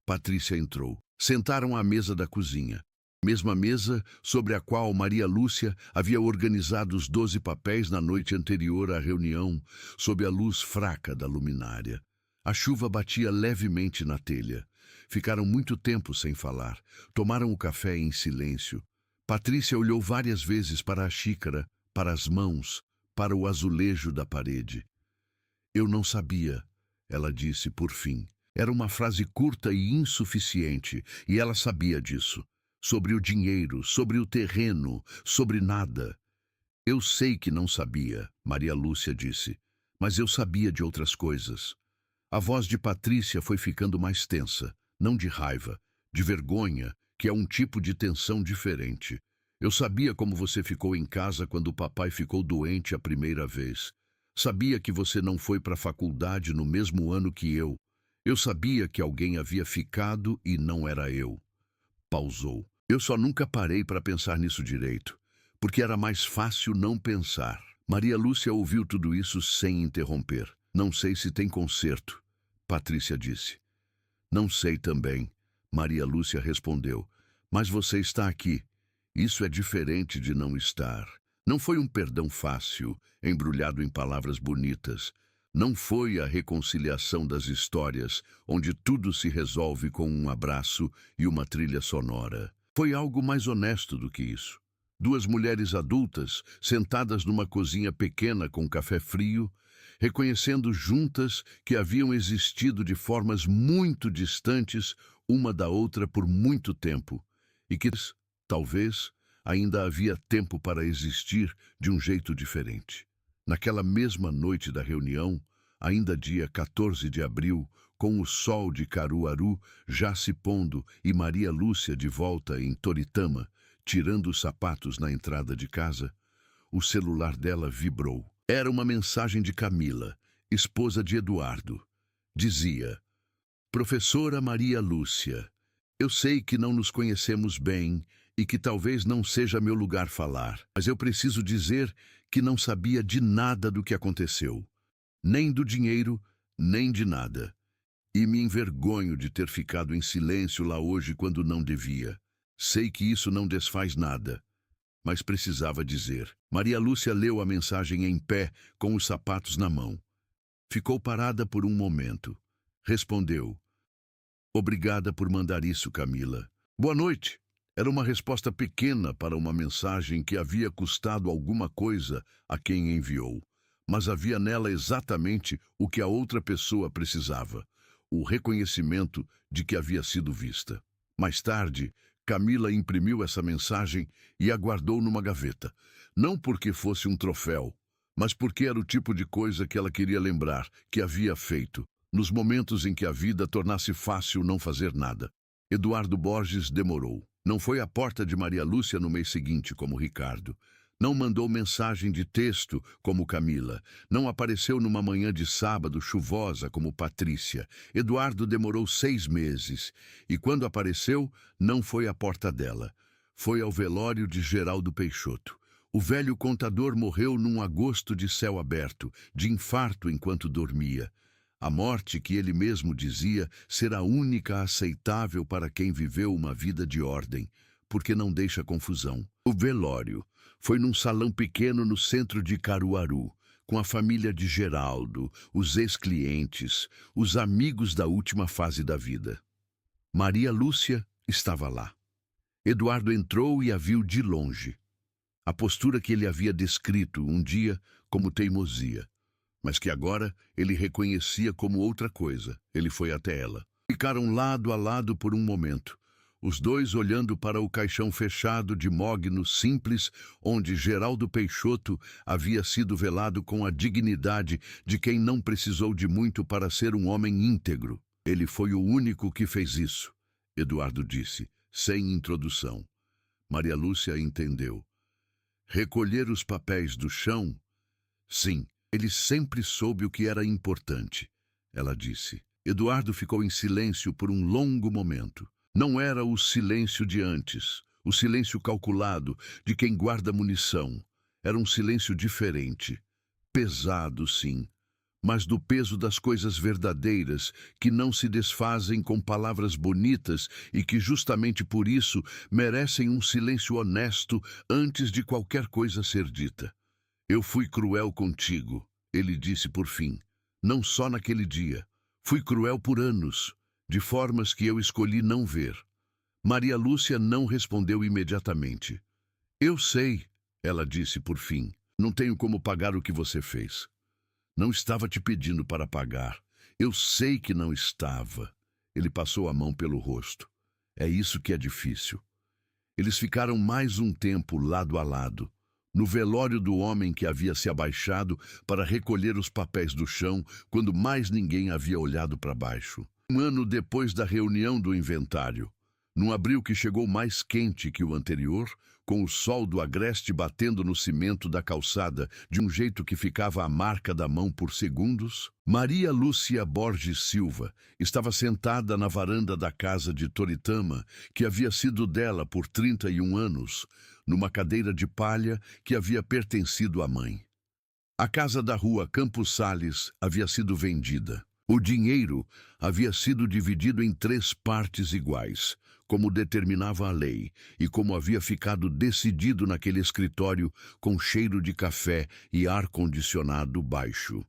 Patrícia entrou. Sentaram à mesa da cozinha. Mesma mesa sobre a qual Maria Lúcia havia organizado os 12 papéis na noite anterior à reunião, sob a luz fraca da luminária. A chuva batia levemente na telha. Ficaram muito tempo sem falar. Tomaram o café em silêncio. Patrícia olhou várias vezes para a xícara, para as mãos, para o azulejo da parede. Eu não sabia, ela disse por fim. Era uma frase curta e insuficiente, e ela sabia disso. Sobre o dinheiro, sobre o terreno, sobre nada. Eu sei que não sabia, Maria Lúcia disse, mas eu sabia de outras coisas. A voz de Patrícia foi ficando mais tensa, não de raiva, de vergonha, que é um tipo de tensão diferente. Eu sabia como você ficou em casa quando o papai ficou doente a primeira vez. Sabia que você não foi para a faculdade no mesmo ano que eu. Eu sabia que alguém havia ficado e não era eu. Pausou. Eu só nunca parei para pensar nisso direito, porque era mais fácil não pensar. Maria Lúcia ouviu tudo isso sem interromper. Não sei se tem conserto, Patrícia disse. Não sei também, Maria Lúcia respondeu. Mas você está aqui. Isso é diferente de não estar. Não foi um perdão fácil, embrulhado em palavras bonitas. Não foi a reconciliação das histórias, onde tudo se resolve com um abraço e uma trilha sonora. Foi algo mais honesto do que isso. 2 mulheres adultas, sentadas numa cozinha pequena com café frio, reconhecendo juntas que haviam existido de formas muito distantes uma da outra por muito tempo, e que, talvez, ainda havia tempo para existir de um jeito diferente. Naquela mesma noite da reunião, ainda dia 14 de abril, com o sol de Caruaru já se pondo e Maria Lúcia de volta em Toritama, tirando os sapatos na entrada de casa, o celular dela vibrou. Era uma mensagem de Camila, esposa de Eduardo. Dizia: Professora Maria Lúcia, eu sei que não nos conhecemos bem e que talvez não seja meu lugar falar, mas eu preciso dizer que não sabia de nada do que aconteceu. Nem do dinheiro, nem de nada. E me envergonho de ter ficado em silêncio lá hoje quando não devia. Sei que isso não desfaz nada, mas precisava dizer. Maria Lúcia leu a mensagem em pé, com os sapatos na mão. Ficou parada por um momento. Respondeu: Obrigada por mandar isso, Camila. Boa noite. Era uma resposta pequena para uma mensagem que havia custado alguma coisa a quem enviou, mas havia nela exatamente o que a outra pessoa precisava: o reconhecimento de que havia sido vista. Mais tarde, Camila imprimiu essa mensagem e a guardou numa gaveta. Não porque fosse um troféu, mas porque era o tipo de coisa que ela queria lembrar que havia feito, nos momentos em que a vida tornasse fácil não fazer nada. Eduardo Borges demorou. Não foi à porta de Maria Lúcia no mês seguinte, como Ricardo. Não mandou mensagem de texto, como Camila. Não apareceu numa manhã de sábado chuvosa, como Patrícia. Eduardo demorou 6 meses. E quando apareceu, não foi à porta dela. Foi ao velório de Geraldo Peixoto. O velho contador morreu num agosto de céu aberto, de infarto enquanto dormia. A morte, que ele mesmo dizia ser a única aceitável para quem viveu uma vida de ordem, porque não deixa confusão. O velório foi num salão pequeno no centro de Caruaru, com a família de Geraldo, os ex-clientes, os amigos da última fase da vida. Maria Lúcia estava lá. Eduardo entrou e a viu de longe. A postura que ele havia descrito um dia como teimosia, mas que agora ele reconhecia como outra coisa. Ele foi até ela. Ficaram lado a lado por um momento. os dois olhando para o caixão fechado de mogno simples, onde Geraldo Peixoto havia sido velado com a dignidade de quem não precisou de muito para ser um homem íntegro. Ele foi o único que fez isso, Eduardo disse, sem introdução. Maria Lúcia entendeu. Recolher os papéis do chão? Sim, ele sempre soube o que era importante, ela disse. Eduardo ficou em silêncio por um longo momento. Não era o silêncio de antes, o silêncio calculado de quem guarda munição. Era um silêncio diferente. Pesado, sim, mas do peso das coisas verdadeiras, que não se desfazem com palavras bonitas e que justamente por isso merecem um silêncio honesto antes de qualquer coisa ser dita. Eu fui cruel contigo, ele disse por fim. Não só naquele dia. Fui cruel por anos, de formas que eu escolhi não ver. Maria Lúcia não respondeu imediatamente. Eu sei, ela disse por fim. Não tenho como pagar o que você fez. Não estava te pedindo para pagar. Eu sei que não estava. Ele passou a mão pelo rosto. É isso que é difícil. Eles ficaram mais um tempo lado a lado, no velório do homem que havia se abaixado para recolher os papéis do chão quando mais ninguém havia olhado para baixo. Um ano depois da reunião do inventário, num abril que chegou mais quente que o anterior, com o sol do agreste batendo no cimento da calçada de um jeito que ficava a marca da mão por segundos, Maria Lúcia Borges Silva estava sentada na varanda da casa de Toritama, que havia sido dela por 31 anos, numa cadeira de palha que havia pertencido à mãe. A casa da rua Campos Sales havia sido vendida. O dinheiro havia sido dividido em 3 partes iguais, como determinava a lei, e como havia ficado decidido naquele escritório com cheiro de café e ar-condicionado baixo.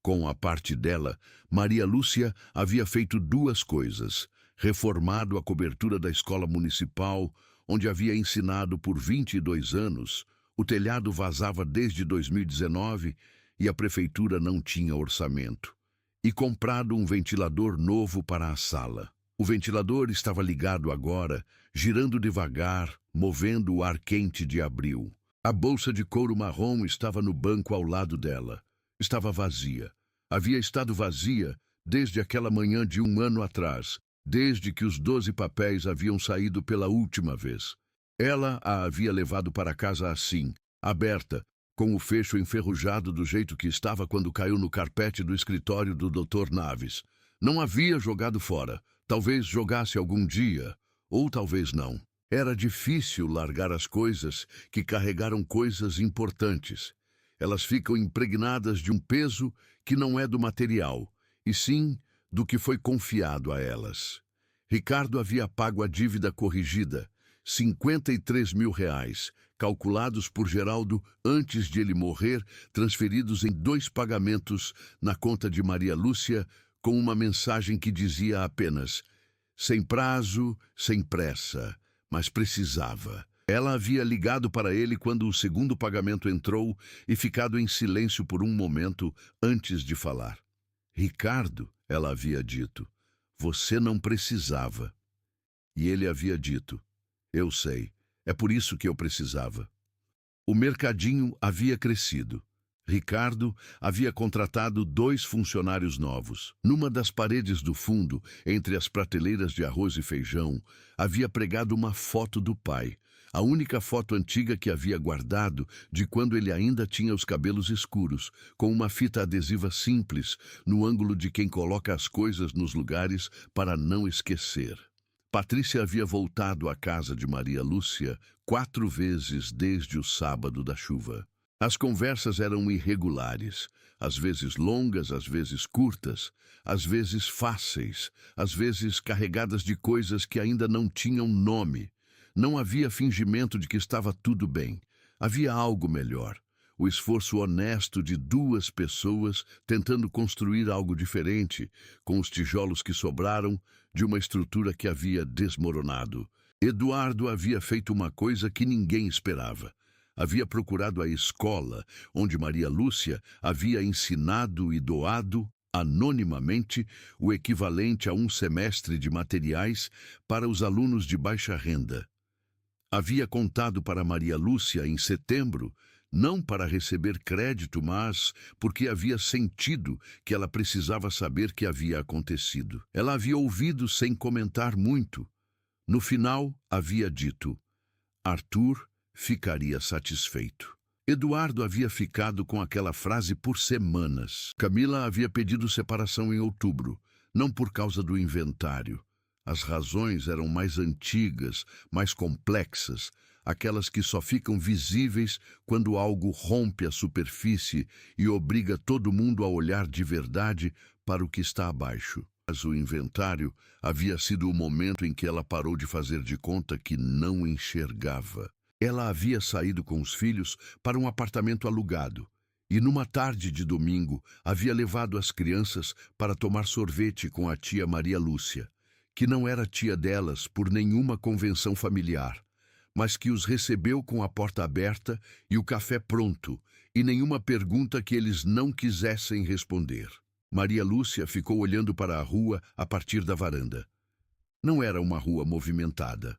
Com a parte dela, Maria Lúcia havia feito 2 coisas: reformado a cobertura da escola municipal, onde havia ensinado por 22 anos, o telhado vazava desde 2019 e a prefeitura não tinha orçamento, e comprado um ventilador novo para a sala. O ventilador estava ligado agora, girando devagar, movendo o ar quente de abril. A bolsa de couro marrom estava no banco ao lado dela. Estava vazia. Havia estado vazia desde aquela manhã de 1 ano atrás, desde que os 12 papéis haviam saído pela última vez. Ela a havia levado para casa assim, aberta, com o fecho enferrujado do jeito que estava quando caiu no carpete do escritório do Dr. Naves. Não havia jogado fora. Talvez jogasse algum dia, ou talvez não. Era difícil largar as coisas que carregaram coisas importantes. Elas ficam impregnadas de um peso que não é do material, e sim do que foi confiado a elas. Ricardo havia pago a dívida corrigida, R$ 53 mil, calculados por Geraldo antes de ele morrer, transferidos em 2 pagamentos na conta de Maria Lúcia, com uma mensagem que dizia apenas: sem prazo, sem pressa, mas precisava. Ela havia ligado para ele quando o 2º pagamento entrou e ficado em silêncio por um momento antes de falar. Ricardo, ela havia dito, você não precisava. E ele havia dito, eu sei, é por isso que eu precisava. O mercadinho havia crescido. Ricardo havia contratado 2 funcionários novos. Numa das paredes do fundo, entre as prateleiras de arroz e feijão, havia pregado uma foto do pai, a única foto antiga que havia guardado de quando ele ainda tinha os cabelos escuros, com uma fita adesiva simples, no ângulo de quem coloca as coisas nos lugares para não esquecer. Patrícia havia voltado à casa de Maria Lúcia 4 vezes desde o sábado da chuva. As conversas eram irregulares, às vezes longas, às vezes curtas, às vezes fáceis, às vezes carregadas de coisas que ainda não tinham nome. Não havia fingimento de que estava tudo bem. Havia algo melhor. O esforço honesto de 2 pessoas tentando construir algo diferente, com os tijolos que sobraram de uma estrutura que havia desmoronado. Eduardo havia feito uma coisa que ninguém esperava. Havia procurado a escola onde Maria Lúcia havia ensinado e doado anonimamente o equivalente a um semestre de materiais para os alunos de baixa renda. Havia contado para Maria Lúcia em setembro, não para receber crédito, mas porque havia sentido que ela precisava saber que havia acontecido. Ela havia ouvido sem comentar muito. No final, havia dito: Arthur ficaria satisfeito. Eduardo havia ficado com aquela frase por semanas. Camila havia pedido separação em outubro, não por causa do inventário. As razões eram mais antigas, mais complexas, aquelas que só ficam visíveis quando algo rompe a superfície e obriga todo mundo a olhar de verdade para o que está abaixo. Mas o inventário havia sido o momento em que ela parou de fazer de conta que não enxergava. Ela havia saído com os filhos para um apartamento alugado e, numa tarde de domingo, havia levado as crianças para tomar sorvete com a tia Maria Lúcia, que não era tia delas por nenhuma convenção familiar, mas que os recebeu com a porta aberta e o café pronto, e nenhuma pergunta que eles não quisessem responder. Maria Lúcia ficou olhando para a rua a partir da varanda. Não era uma rua movimentada.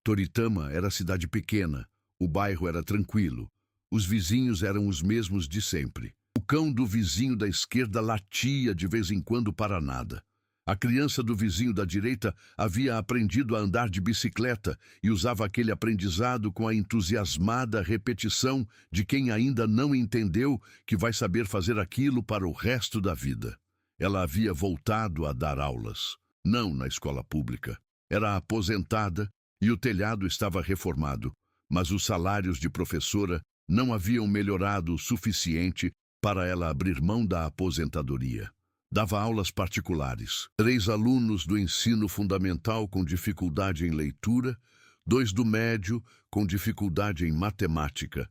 Toritama era cidade pequena, o bairro era tranquilo, os vizinhos eram os mesmos de sempre. O cão do vizinho da esquerda latia de vez em quando para nada. A criança do vizinho da direita havia aprendido a andar de bicicleta e usava aquele aprendizado com a entusiasmada repetição de quem ainda não entendeu que vai saber fazer aquilo para o resto da vida. Ela havia voltado a dar aulas, não na escola pública. Era aposentada e o telhado estava reformado, mas os salários de professora não haviam melhorado o suficiente para ela abrir mão da aposentadoria. Dava aulas particulares. 3 alunos do ensino fundamental com dificuldade em leitura, 2 do médio com dificuldade em matemática,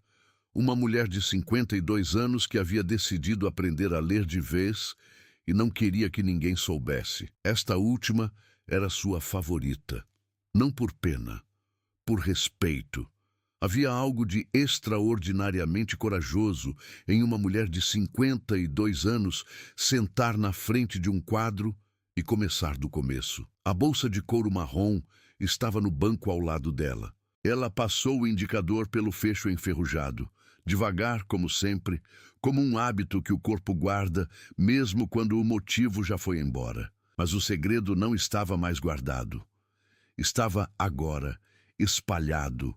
uma mulher de 52 anos que havia decidido aprender a ler de vez e não queria que ninguém soubesse. Esta última era sua favorita. Não por pena, por respeito. Havia algo de extraordinariamente corajoso em uma mulher de 52 anos sentar na frente de um quadro e começar do começo. A bolsa de couro marrom estava no banco ao lado dela. Ela passou o indicador pelo fecho enferrujado, devagar como sempre, como um hábito que o corpo guarda, mesmo quando o motivo já foi embora. Mas o segredo não estava mais guardado. Estava agora espalhado,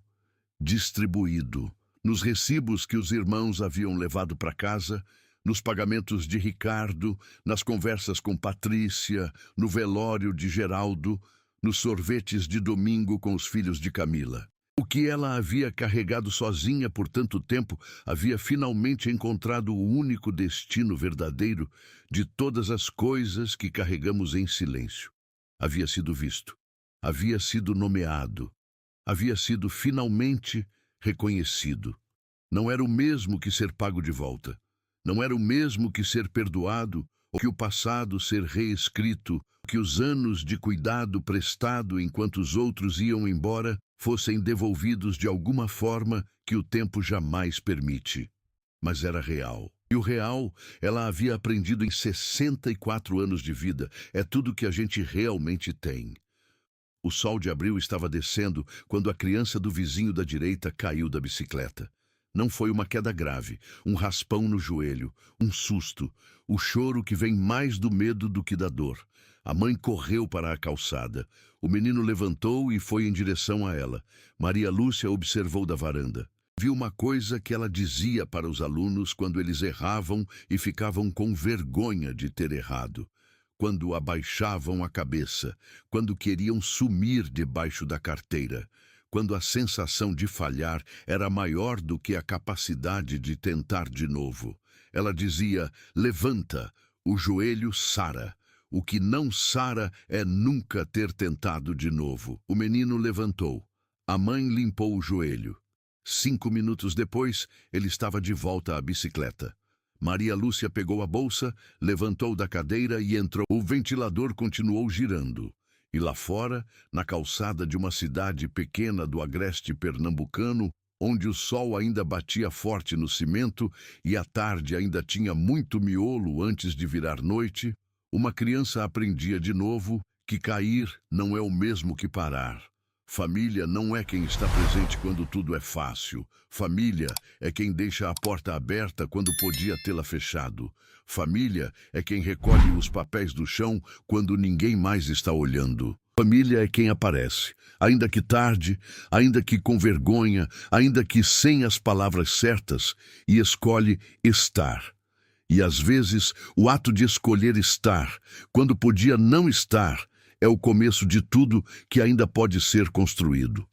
distribuído, nos recibos que os irmãos haviam levado para casa, nos pagamentos de Ricardo, nas conversas com Patrícia, no velório de Geraldo, nos sorvetes de domingo com os filhos de Camila. O que ela havia carregado sozinha por tanto tempo havia finalmente encontrado o único destino verdadeiro de todas as coisas que carregamos em silêncio. Havia sido visto. Havia sido nomeado, havia sido finalmente reconhecido. Não era o mesmo que ser pago de volta. Não era o mesmo que ser perdoado, ou que o passado ser reescrito, que os anos de cuidado prestado enquanto os outros iam embora fossem devolvidos de alguma forma que o tempo jamais permite. Mas era real. E o real, ela havia aprendido em 64 anos de vida. É tudo que a gente realmente tem. O sol de abril estava descendo quando a criança do vizinho da direita caiu da bicicleta. Não foi uma queda grave, um raspão no joelho, um susto, o choro que vem mais do medo do que da dor. A mãe correu para a calçada. O menino levantou e foi em direção a ela. Maria Lúcia observou da varanda. Viu uma coisa que ela dizia para os alunos quando eles erravam e ficavam com vergonha de ter errado. Quando abaixavam a cabeça, quando queriam sumir debaixo da carteira, quando a sensação de falhar era maior do que a capacidade de tentar de novo. Ela dizia: levanta, o joelho sara. O que não sara é nunca ter tentado de novo. O menino levantou. A mãe limpou o joelho. 5 minutos depois, ele estava de volta à bicicleta. Maria Lúcia pegou a bolsa, levantou da cadeira e entrou. O ventilador continuou girando. E lá fora, na calçada de uma cidade pequena do agreste pernambucano, onde o sol ainda batia forte no cimento e a tarde ainda tinha muito miolo antes de virar noite, uma criança aprendia de novo que cair não é o mesmo que parar. Família não é quem está presente quando tudo é fácil. Família é quem deixa a porta aberta quando podia tê-la fechado. Família é quem recolhe os papéis do chão quando ninguém mais está olhando. Família é quem aparece, ainda que tarde, ainda que com vergonha, ainda que sem as palavras certas, e escolhe estar. E às vezes, o ato de escolher estar, quando podia não estar, é o começo de tudo que ainda pode ser construído.